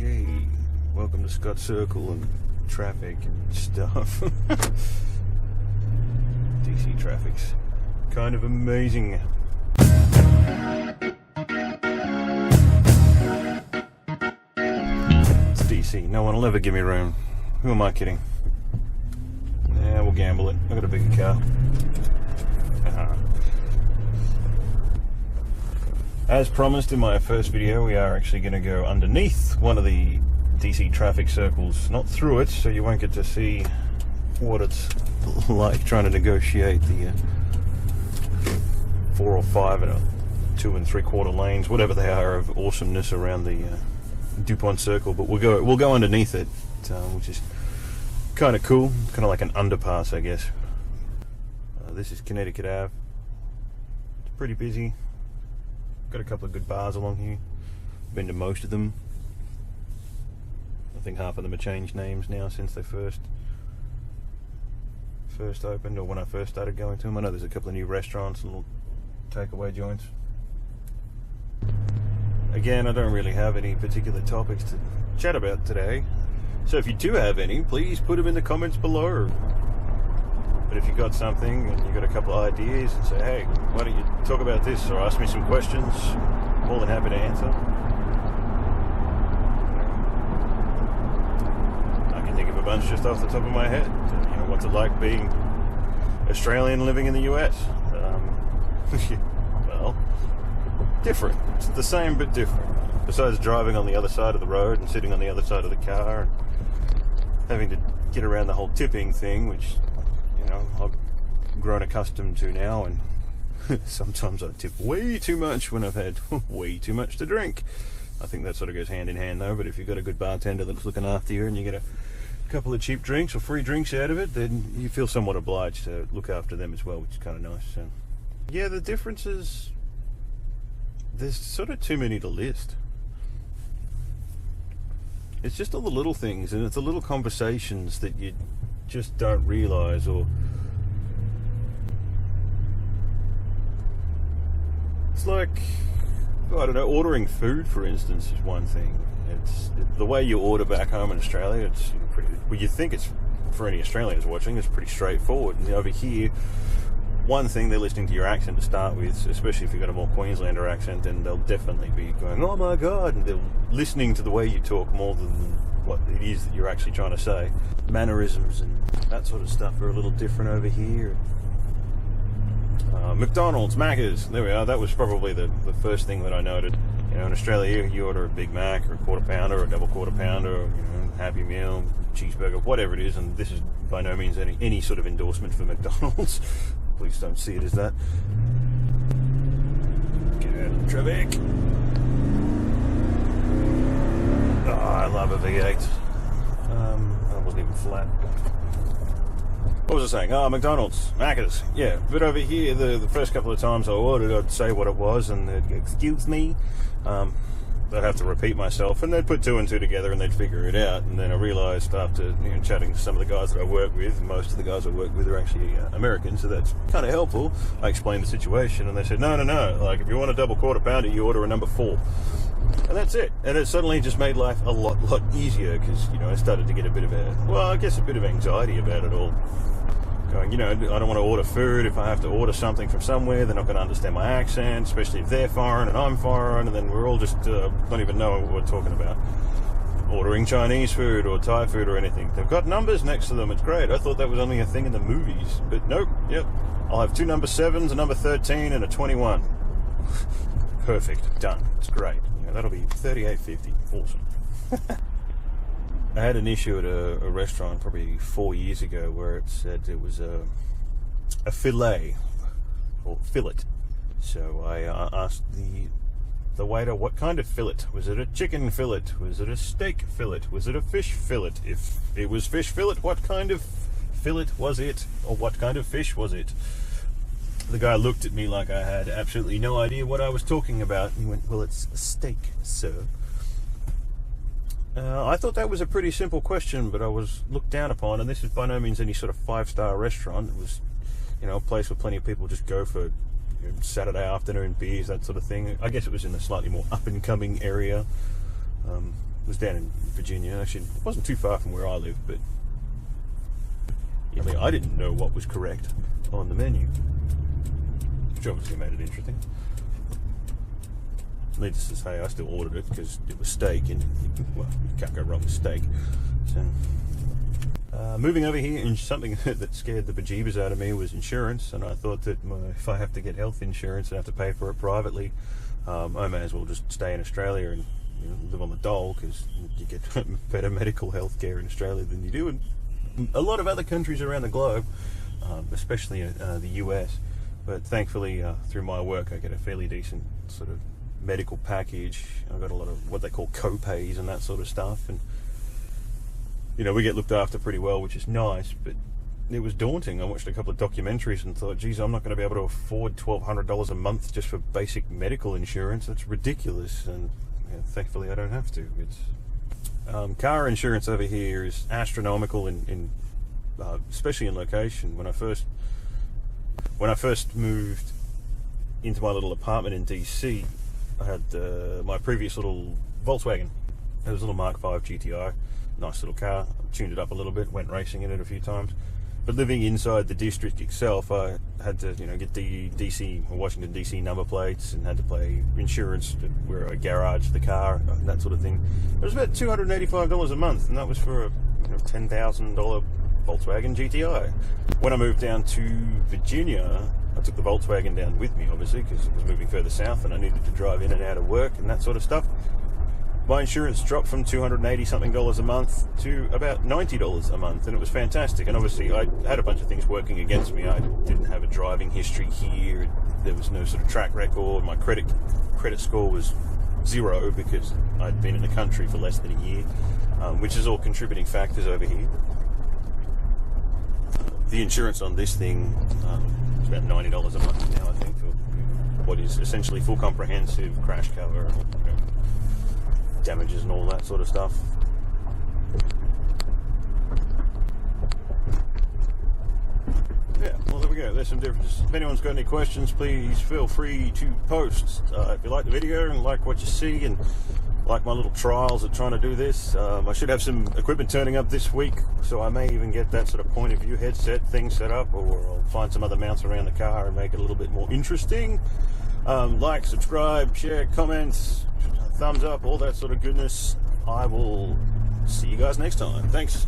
Okay, welcome to Scott Circle and traffic and stuff. DC traffic's kind of amazing. It's DC, no one will ever give me room. Who am I kidding? Yeah, we'll gamble it. I've got a bigger car. As promised in my first video, we are actually going to go underneath one of the DC traffic circles, not through it, so you won't get to see what it's like trying to negotiate the 4 or 5 and 2 3/4 lanes, whatever they are, of awesomeness around the DuPont Circle. But we'll go underneath it, which is kind of cool, kind of like an underpass, I guess. This is Connecticut Ave. It's pretty busy. Got a couple of good bars along here. Been to most of them. I think half of them have changed names now since they first opened, or when I first started going to them. I know there's a couple of new restaurants and little takeaway joints. Again, I don't really have any particular topics to chat about today, so if you do have any, please put them in the comments below. But if you've got something and you've got a couple of ideas and say, hey, why don't you talk about this or ask me some questions, more than happy to answer. I can think of a bunch just off the top of my head. You know, what's it like being Australian living in the US? Well, different. It's the same but different. Besides driving on the other side of the road and sitting on the other side of the car and having to get around the whole tipping thing, which, you know, I've grown accustomed to now, and sometimes I tip way too much when I've had way too much to drink. I think that sort of goes hand in hand though, but if you've got a good bartender that's looking after you and you get a couple of cheap drinks or free drinks out of it, then you feel somewhat obliged to look after them as well, which is kind of nice. So yeah, the differences, there's sort of too many to list. It's just all the little things, and it's the little conversations that you just don't realise, or it's like, I don't know, ordering food, for instance, is one thing. It's the way you order back home in Australia. It's pretty, well, you think it's, for any Australians watching, it's pretty straightforward. And over here, one thing, they're listening to your accent to start with, especially if you've got a more Queenslander accent, and they'll definitely be going, oh my god, and they're listening to the way you talk more than what it is that you're actually trying to say. Mannerisms and that sort of stuff are a little different over here. McDonald's, Macca's, there we are. That was probably the first thing that I noted. You know, in Australia, you order a Big Mac or a quarter pounder or a double quarter pounder, or, you know, Happy Meal, cheeseburger, whatever it is, and this is by no means any sort of endorsement for McDonald's. Please don't see it as that. Get out of the traffic. Oh, I love a V8. That wasn't even flat. What was I saying? Oh, McDonald's, Macca's, yeah. But over here, the first couple of times I ordered, I'd say what it was, and they'd go, excuse me. I'd have to repeat myself, and they'd put 2 and 2 together, and they'd figure it out. And then I realised after, you know, chatting to some of the guys that I work with, most of the guys I work with are actually American, so that's kind of helpful. I explained the situation, and they said, no, like, if you want a double quarter pounder, you order a number 4. And that's it. And it suddenly just made life a lot easier, because, you know, I started to get a bit of anxiety about it all. Going, you know, I don't want to order food. If I have to order something from somewhere, they're not going to understand my accent, especially if they're foreign and I'm foreign, and then we're all just don't even know what we're talking about. Ordering Chinese food or Thai food or anything. They've got numbers next to them. It's great. I thought that was only a thing in the movies, but nope. Yep. I'll have 2 number 7s, a number 13, and a 21. Perfect. Done. It's great. You know, that'll be $38.50. Awesome. I had an issue at a restaurant probably 4 years ago where it said it was a fillet, or fillet. So I asked the waiter, what kind of fillet? Was it a chicken fillet? Was it a steak fillet? Was it a fish fillet? If it was fish fillet, what kind of fillet was it? Or what kind of fish was it? The guy looked at me like I had absolutely no idea what I was talking about. He went, well, it's a steak, sir. I thought that was a pretty simple question, but I was looked down upon, and this is by no means any sort of 5-star restaurant. It was, you know, a place where plenty of people just go for, you know, Saturday afternoon beers, that sort of thing. I guess it was in a slightly more up-and-coming area. was down in Virginia. Actually, it wasn't too far from where I live, but I mean, I didn't know what was correct on the menu, which obviously made it interesting. Needless to say, I still ordered it because it was steak, and well, you can't go wrong with steak. So, moving over here, and something that scared the bejeebers out of me was insurance, and I thought that if I have to get health insurance and have to pay for it privately, I may as well just stay in Australia and live on the dole, because you get better medical health care in Australia than you do in a lot of other countries around the globe, especially the US. But thankfully, through my work, I get a fairly decent sort of medical package. I've got a lot of what they call co-pays and that sort of stuff, and we get looked after pretty well, which is nice. But it was daunting. I watched a couple of documentaries and thought, geez, I'm not going to be able to afford $1,200 a month just for basic medical insurance. That's ridiculous. And thankfully I don't have to. It's car insurance over here is astronomical, in especially in location. When I first moved into my little apartment in DC, I had my previous little Volkswagen. It was a little Mark V GTI, nice little car. Tuned it up a little bit, went racing in it a few times. But living inside the district itself, I had to, get DC or Washington DC number plates, and had to pay insurance where I garage the car, that sort of thing. It was about $285 a month, and that was for a $10,000 Volkswagen GTI. When I moved down to Virginia, I took the Volkswagen down with me, obviously, because it was moving further south, and I needed to drive in and out of work and that sort of stuff. My insurance dropped from $280 something a month to about $90 a month, and it was fantastic. And obviously I had a bunch of things working against me. I didn't have a driving history here. There was no sort of track record. My credit score was 0 because I'd been in the country for less than a year, which is all contributing factors over here. The insurance on this thing is about $90 a month now, I think, for what is essentially full comprehensive crash cover, damages and all that sort of stuff. Yeah, well, there we go. There's some differences. If anyone's got any questions, please feel free to post. If you like the video and like what you see, and like my little trials at trying to do this, I should have some equipment turning up this week, so I may even get that sort of point of view headset thing set up, or I'll find some other mounts around the car and make it a little bit more interesting. Like, subscribe, share, comments, thumbs up, all that sort of goodness. I will see you guys next time. Thanks.